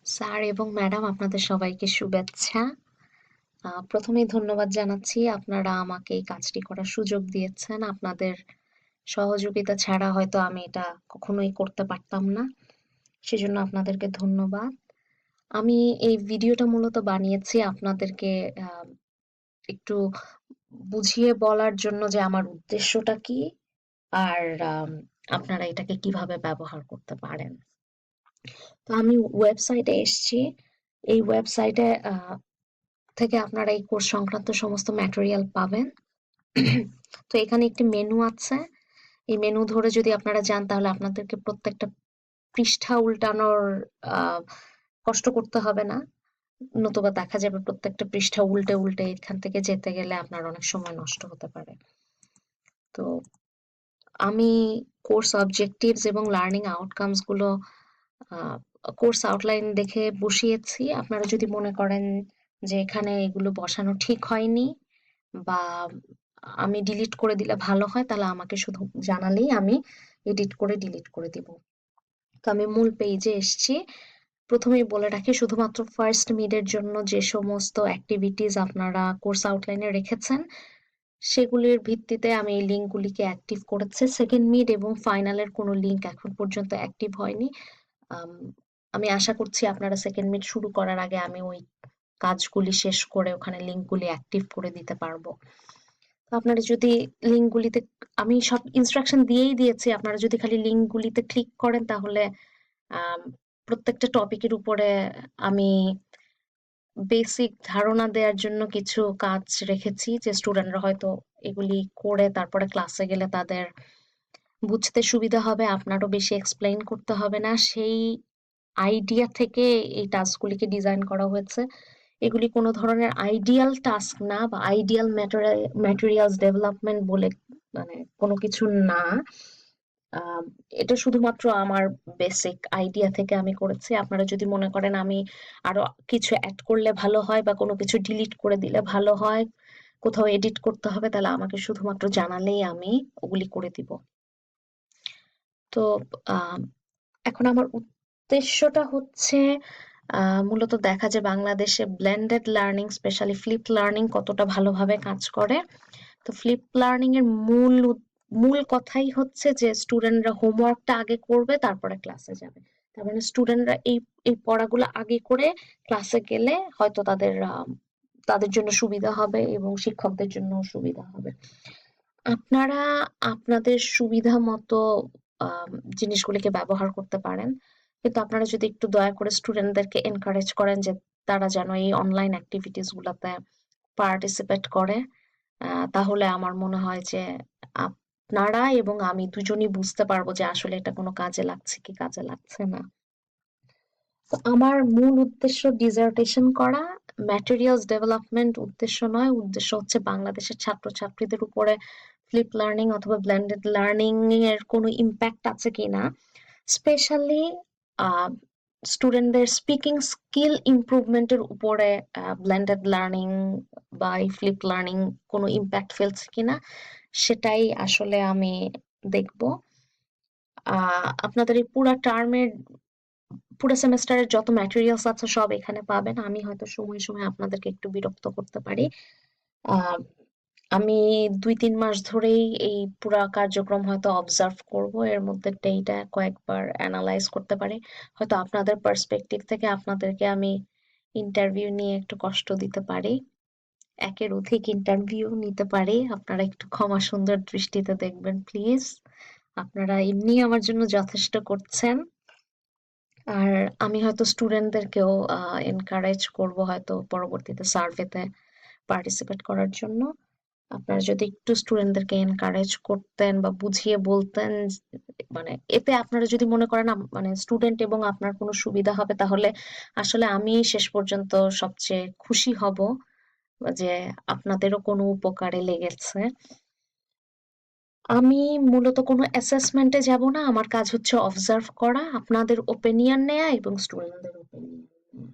Sir এবং madam আপনাদের সবাইকে শুভেচ্ছা। প্রথমেই ধন্যবাদ জানাচ্ছি আপনারা আমাকে এই কাজটি করার সুযোগ দিয়েছেন। আপনাদের সহযোগিতা ছাড়া হয়তো আমি এটা কখনোই করতে পারতাম না। সেজন্য আপনাদেরকে ধন্যবাদ। আমি এই ভিডিওটা মূলত বানিয়েছি আপনাদেরকে আ একটু বুঝিয়ে বলার জন্য যে আমার উদ্দেশ্যটা কি? আর আম আপনারা এটাকে কিভাবে ব্যবহার করতে পারেন। তো আমি ওয়েবসাইটে এসছি। এই ওয়েবসাইটে থেকে আপনারা এই কোর্স সংক্রান্ত সমস্ত ম্যাটেরিয়াল পাবেন। তো এখানে একটি মেনু আছে। এই মেনু ধরে যদি আপনারা যান তাহলে আপনাদেরকে প্রত্যেকটা পৃষ্ঠা উল্টানোর আ কষ্ট করতে হবে না। নতুবা দেখা যাবে প্রত্যেকটা পৃষ্ঠা উল্টে এখান থেকে যেতে গেলে আপনার অনেক সময় নষ্ট হতে পারে। তো আমি কোর্স অবজেক্টিভস এবং লার্নিং আউটকামস গুলো আ কোর্স আউটলাইন দেখে বসিয়েছি। আপনারা যদি মনে করেন যে এখানে এগুলো বসানো ঠিক হয়নি বা আমি ডিলিট করে দিলে ভালো হয়, তাহলে আমাকে শুধু জানালেই আমি এডিট করে ডিলিট করে দিব। তো আমি মূল পেজে এসছি। প্রথমেই বলে রাখি শুধুমাত্র ফার্স্ট মিড-এর জন্য যে সমস্ত এক্টিভিটিস আপনারা কোর্স আউটলাইনে রেখেছেন, সেগুলির ভিত্তিতে আমি এই লিঙ্কগুলিকে অ্যাক্টিভ করেছি। সেকেন্ড মিড এবং ফাইনালের কোনো লিঙ্ক এখন পর্যন্ত অ্যাক্টিভ হয়নি। আম আমি আশা করছি আপনারা সেকেন্ড মিড শুরু করার আগে আমি ওই কাজগুলি শেষ করে ওখানে লিঙ্কগুলি অ্যাক্টিভ করে দিতে পারবো। তো আপনারা যদি লিঙ্কগুলিতে আমি সব ইনস্ট্রাকশন দিয়েই দিয়েছি। আপনারা যদি খালি লিঙ্কগুলিতে ক্লিক করেন তাহলে আম প্রত্যেকটা টপিকের উপরে আমি বেসিক ধারণা দেওয়ার জন্য কিছু কাজ রেখেছি যে স্টুডেন্টরা হয়তো এগুলি করে তারপরে ক্লাসে গেলে তাদের বুঝতে সুবিধা হবে, আপনারও বেশি এক্সপ্লেইন করতে হবে না। সেই আইডিয়া থেকে এই টাস্কগুলিকে ডিজাইন করা হয়েছে। এগুলি কোনো ধরনের আইডিয়াল টাস্ক না বা আইডিয়াল ম্যাটেরিয়ালস ডেভেলপমেন্ট বলে মানে কোনো কিছু না। আম এটা শুধুমাত্র আমার বেসিক আইডিয়া থেকে আমি করেছি। আপনারা যদি মনে করেন আমি আরো কিছু এড করলে ভালো হয় বা কোনো কিছু ডিলিট করে দিলে ভালো হয়, কোথাও এডিট করতে হবে, তাহলে আমাকে শুধুমাত্র জানালেই আমি ওগুলি করে দিব। তো আম এখন আমার উদ্দেশ্যটা হচ্ছে মূলত দেখা যায় বাংলাদেশে blended learning specially flipped learning কতটা ভালোভাবে কাজ করে। তো ফ্লিপড লার্নিং এর মূল কথাই হচ্ছে যে স্টুডেন্টরা হোমওয়ার্কটা আগে করবে তারপরে ক্লাসে যাবে। তার মানে স্টুডেন্টরা এই পড়াগুলো আগে করে ক্লাসে গেলে হয়তো তাদের জন্য সুবিধা হবে এবং শিক্ষকদের জন্যও সুবিধা হবে। আপনারা আপনাদের সুবিধা মতো জিনিসগুলিকে ব্যবহার করতে পারেন। কিন্তু আপনারা যদি একটু দয়া করে স্টুডেন্টদেরকে এনকারেজ করেন যে তারা যেন এই অনলাইন এক্টিভিটিস গুলাতে পার্টিসিপেট করে, তাহলে আমার মনে হয় যে আপনারা এবং আমি দুজনই বুঝতে পারবো যে আসলে এটা কোনো কাজে লাগছে কি কাজে লাগছে না। তো আমার মূল উদ্দেশ্য ডিসার্টেশন করা, ম্যাটেরিয়ালস ডেভেলপমেন্ট উদ্দেশ্য নয়। উদ্দেশ্য হচ্ছে বাংলাদেশের ছাত্রছাত্রীদের উপরে ফ্লিপ লার্নিং অথবা ব্লেন্ডেড লার্নিং এর কোনো ইম্প্যাক্ট আছে কিনা, স্পেশালি স্টুডেন্টদের স্পিকিং স্কিল ইমপ্রুভমেন্টের উপরে ব্লেন্ডেড লার্নিং বা এই ফ্লিপ লার্নিং কোনো ইম্প্যাক্ট ফেলছে কিনা, সেটাই আসলে আমি দেখব। আপনাদের এই পুরা টার্মের পুরো সেমেস্টারের যত ম্যাটেরিয়ালস আছে সব এখানে পাবেন। আমি হয়তো সময়ে আপনাদেরকে একটু বিরক্ত করতে পারি। আহ আমি ২-৩ মাস ধরেই এই পুরা কার্যক্রম হয়তো অবজার্ভ করব। এর মধ্যে ডেটা কয়েকবার এনালাইজ করতে পারি। হয়তো আপনাদের পার্সপেক্টিভ থেকে আপনাদেরকে আমি ইন্টারভিউ নিয়ে একটু কষ্ট দিতে পারি। একের অধিক ইন্টারভিউ নিতে পারি। আপনারা একটু ক্ষমা সুন্দর দৃষ্টিতে দেখবেন প্লিজ। আপনারা এমনি আমার জন্য যথেষ্ট করছেন। আর আমি হয়তো স্টুডেন্টদেরকেও এনকারেজ করব হয়তো পরবর্তীতে সার্ভেতে পার্টিসিপেট করার জন্য। আপনারা যদি একটু স্টুডেন্টদেরকে এনকারেজ করতেন বা বুঝিয়ে বলতেন, মানে এতে আপনারা যদি মনে করেন মানে স্টুডেন্ট এবং আপনার কোনো সুবিধা হবে, তাহলে আসলে আমি শেষ পর্যন্ত সবচেয়ে খুশি হব যে আপনাদেরও কোনো উপকারে লেগেছে। আমি মূলত কোনো অ্যাসেসমেন্টে যাব না। আমার কাজ হচ্ছে অবজার্ভ করা, আপনাদের ওপিনিয়ন নেয়া এবং স্টুডেন্টদের ওপিনিয়ন নেয়া।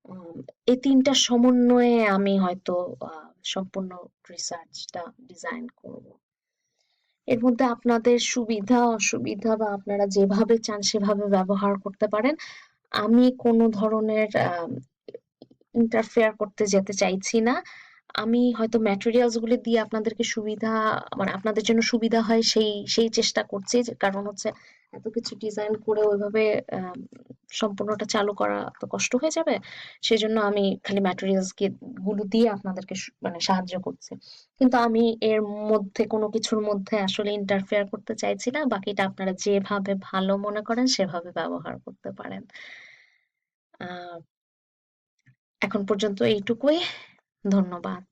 আম এই ৩ টা সমন্বয়ে আমি হয়তো আ সম্পূর্ণ রিসার্চটা ডিজাইন করব। এর মধ্যে আপনাদের সুবিধা, অসুবিধা বা আপনারা যেভাবে চান সেভাবে ব্যবহার করতে পারেন। আমি কোনো ধরনের ইন্টারফেয়ার করতে যেতে চাইছি না। আমি হয়তো ম্যাটেরিয়ালস গুলি দিয়ে আপনাদেরকে সুবিধা, মানে আপনাদের জন্য সুবিধা হয় সেই চেষ্টা করছি। কারণ হচ্ছে এত কিছু ডিজাইন করে ওইভাবে সম্পূর্ণটা চালু করা তো কষ্ট হয়ে যাবে। সেজন্য আমি খালি ম্যাটেরিয়ালস গুলো দিয়ে আপনাদেরকে মানে সাহায্য করছি। কিন্তু আমি এর মধ্যে কোনো কিছুর মধ্যে আসলে ইন্টারফেয়ার করতে চাইছি না। বাকিটা আপনারা যেভাবে ভালো মনে করেন সেভাবে ব্যবহার করতে পারেন। আহ এখন পর্যন্ত এইটুকুই। ধন্যবাদ।